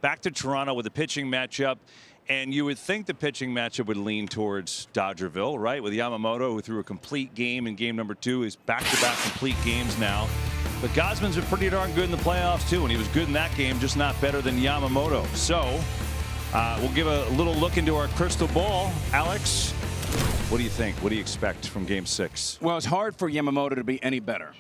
back to Toronto with a pitching matchup. And you would think the pitching matchup would lean towards Dodgerville, right? With Yamamoto, who threw a complete game in game number 2. He's back-to-back complete games now. But Gausman's been pretty darn good in the playoffs, too. And he was good in that game, just not better than Yamamoto. So we'll give a little look into our crystal ball. Alex, what do you think? What do you expect from game 6? Well, it's hard for Yamamoto to be any better.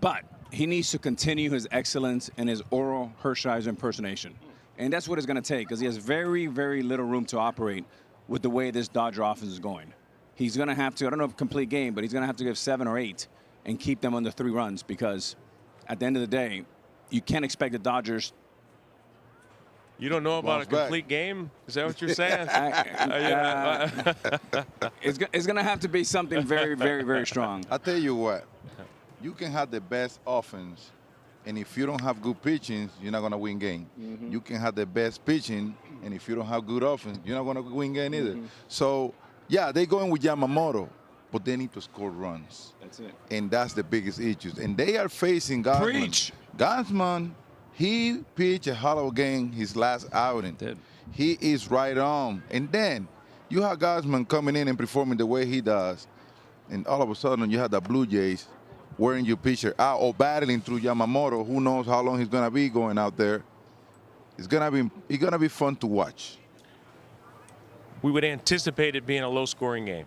But he needs to continue his excellence in his oral Hershiser impersonation. And that's what it's going to take, because he has very, very little room to operate with the way this Dodger offense is going. He's going to have to, I don't know if complete game, but he's going to have to give 7 or 8 and keep them under 3 runs, because at the end of the day, you can't expect the Dodgers. You don't know about a complete game? Is that what you're saying? It's going to have to be something very, very, very strong. I'll tell you what. You can have the best offense, and if you don't have good pitching, you're not going to win game. You can have the best pitching, and if you don't have good offense, you're not going to win game either. So, yeah, they're going with Yamamoto, but they need to score runs. That's it. And that's the biggest issues. And they are facing Gausman. Preach. Gausman, he pitched a hollow game his last outing. He is right on. And then you have Gausman coming in and performing the way he does, and all of a sudden you have the Blue Jays wearing your pitcher out or battling through Yamamoto. Who knows how long he's going to be going out there. It's going to be fun to watch. We would anticipate it being a low-scoring game,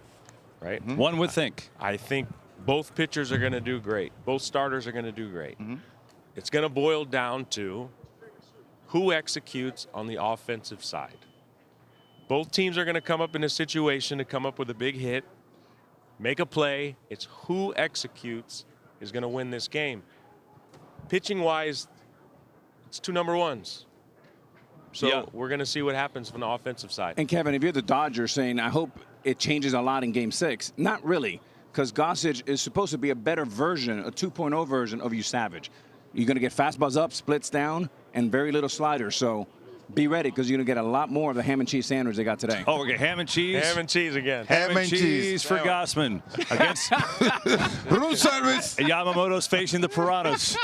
right? One would think. I think both pitchers are going to do great. Both starters are going to do great. It's going to boil down to who executes on the offensive side. Both teams are going to come up in a situation to come up with a big hit, make a play. It's who executes is going to win this game. Pitching-wise, it's 2 number 1s. So we're going to see what happens from the offensive side. And, Kevin, if you're the Dodgers saying, I hope it changes a lot in Game 6, not really, because Gossage is supposed to be a better version, a 2.0 version of you Savage. You're going to get fastballs up, splits down, and very little sliders. So be ready, because you're going to get a lot more of the ham and cheese sandwich they got today. Oh, we got ham and cheese. Ham and cheese again. Ham and cheese for Gausman against room service. Yamamoto's facing the Piranhas.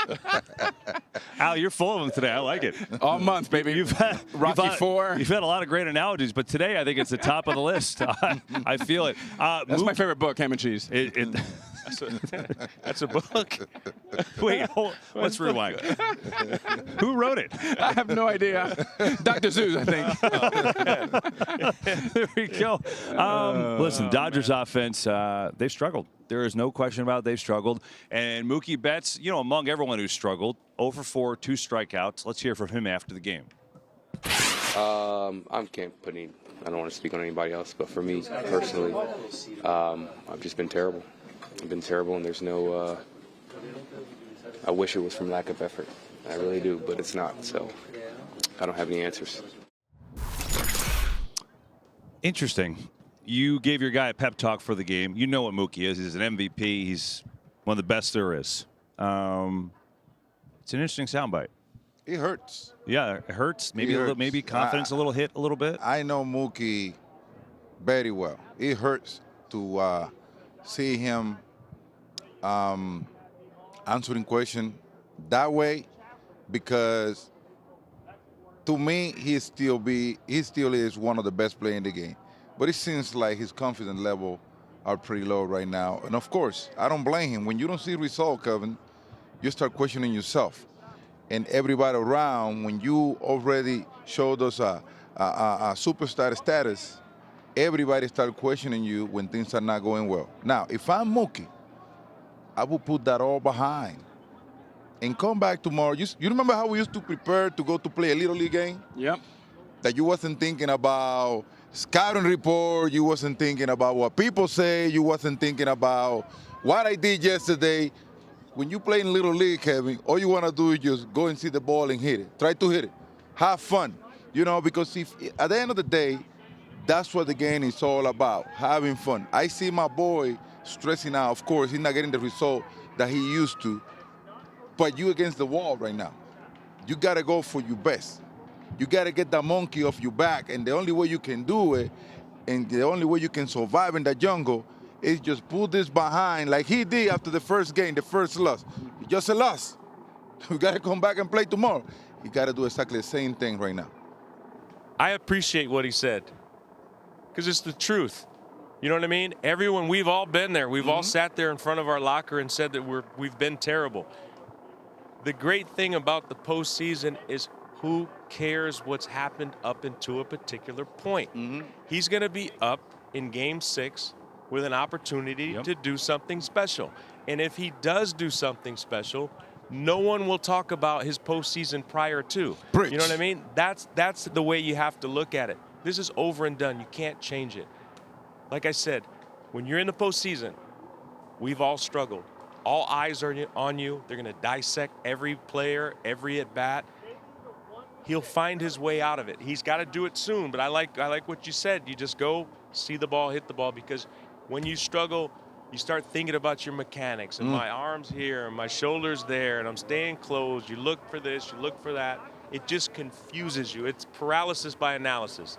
Al, you're full of them today. I like it. All month, baby. You've had Rocky 4. You've had a lot of great analogies, but today I think it's the top of the list. I feel it. That's my favorite book, Ham and Cheese. That's a book. Wait, let's rewind. Who wrote it? I have no idea. Dr. Zeus, I think. There we go. Listen, Dodgers offense, they've struggled. There is no question about it. They've struggled. And Mookie Betts, you know, among everyone who's struggled, 0 for 4, 2 strikeouts. Let's hear from him after the game. I can't put any, I don't want to speak on anybody else, but for me personally, I've just been terrible. I've been terrible, and there's no, I wish it was from lack of effort. I really do, but it's not, so I don't have any answers. Interesting. You gave your guy a pep talk for the game. You know what Mookie is. He's an MVP. He's one of the best there is. It's an interesting soundbite. It hurts. Yeah, it hurts. Maybe a little, maybe confidence a little hit a little bit. I know Mookie very well. It hurts to see him answering question that way, because to me he still is one of the best players in the game. But it seems like his confidence level are pretty low right now. And of course, I don't blame him. When you don't see result, Kevin, you start questioning yourself. And everybody around, when you already showed us a superstar status, everybody start questioning you when things are not going well. Now, if I'm Mookie, I will put that all behind and come back tomorrow. You remember how we used to prepare to go to play a Little League game? Yep. That you wasn't thinking about scouting report, you wasn't thinking about what people say, you wasn't thinking about what I did yesterday. When you play in Little League, Kevin, all you want to do is just go and see the ball and hit it. Try to hit it. Have fun. You know, because if at the end of the day, that's what the game is all about, having fun. I see my boy stressing out. Of course, he's not getting the result that he used to, but you against the wall right now. You got to go for your best. You got to get that monkey off your back, and the only way you can do it, and the only way you can survive in the jungle, is just put this behind like he did after the first game, the first loss. Just a loss. We got to come back and play tomorrow. You got to do exactly the same thing right now. I appreciate what he said because it's the truth. You know what I mean? Everyone, we've all been there. We've all sat there in front of our locker and said that we've been terrible. The great thing about the postseason is who cares what's happened up until a particular point. He's going to be up in Game 6 with an opportunity to do something special. And if he does do something special, no one will talk about his postseason prior to. Preach. You know what I mean? That's the way you have to look at it. This is over and done. You can't change it. Like I said, when you're in the postseason, we've all struggled. All eyes are on you. They're going to dissect every player, every at-bat. He'll find his way out of it. He's got to do it soon, but I like what you said. You just go, see the ball, hit the ball, because when you struggle, you start thinking about your mechanics, and my arm's here, and my shoulder's there, and I'm staying closed. You look for this, you look for that. It just confuses you. It's paralysis by analysis.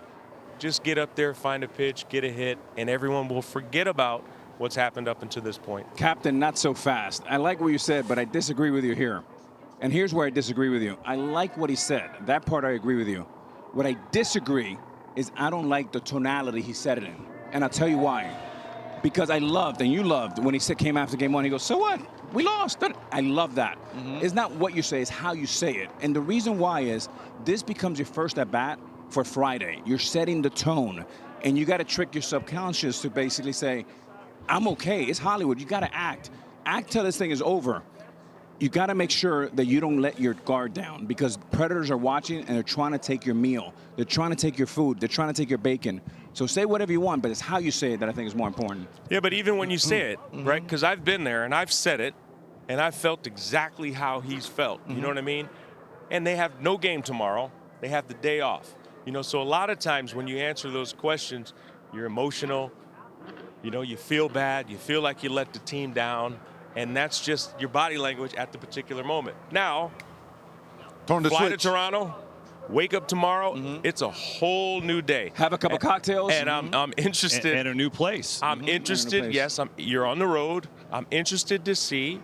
Just get up there, find a pitch, get a hit, and everyone will forget about what's happened up until this point. Captain, not so fast. I like what you said, but I disagree with you here. And here's where I disagree with you. I like what he said. That part I agree with you. What I disagree is I don't like the tonality he said it in. And I'll tell you why. Because I loved, and you loved, when he came after game 1, he goes, so what? We lost. I love that. It's not what you say, it's how you say it. And the reason why is this becomes your first at-bat for Friday. You're setting the tone. And you got to trick your subconscious to basically say, I'm okay. It's Hollywood. You got to act. Act till this thing is over. You got to make sure that you don't let your guard down because predators are watching and they're trying to take your meal. They're trying to take your food. They're trying to take your bacon. So say whatever you want, but it's how you say it that I think is more important. Yeah, but even when you say it, right, because I've been there and I've said it, and I've felt exactly how he's felt. You know what I mean? And they have no game tomorrow. They have the day off. You know, so a lot of times when you answer those questions, you're emotional. You know, you feel bad. You feel like you let the team down. And that's just your body language at the particular moment. Now, fly to Toronto, wake up tomorrow. It's a whole new day. Have a couple cocktails. And I'm interested. And a new place. I'm interested. Yes, you're on the road. I'm interested to see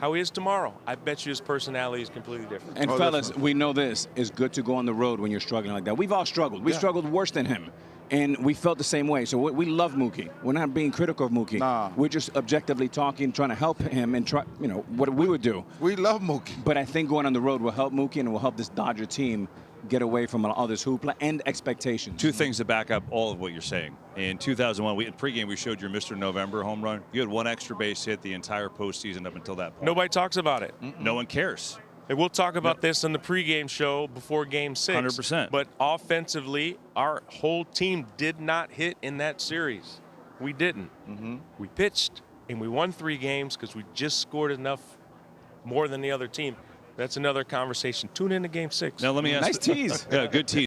how he is tomorrow. I bet you his personality is completely different. And fellas, we know this. It's good to go on the road when you're struggling like that. We've all struggled. We struggled worse than him. And we felt the same way. So we love Mookie. We're not being critical of Mookie. Nah. We're just objectively talking, trying to help him and try, you know, what we would do. We love Mookie. But I think going on the road will help Mookie and will help this Dodger team get away from all this hoopla and expectations. Two things to back up all of what you're saying. In 2001, in pregame, we showed your Mr. November home run. You had one extra base hit the entire postseason up until that point. Nobody talks about it. No one cares. And we'll talk about this in the pregame show before Game 6. 100%. But offensively, our whole team did not hit in that series. We didn't. We pitched, and we won 3 games because we just scored enough more than the other team. That's another conversation. Tune in to Game 6. Now let me ask. Nice tease. Yeah, good tease.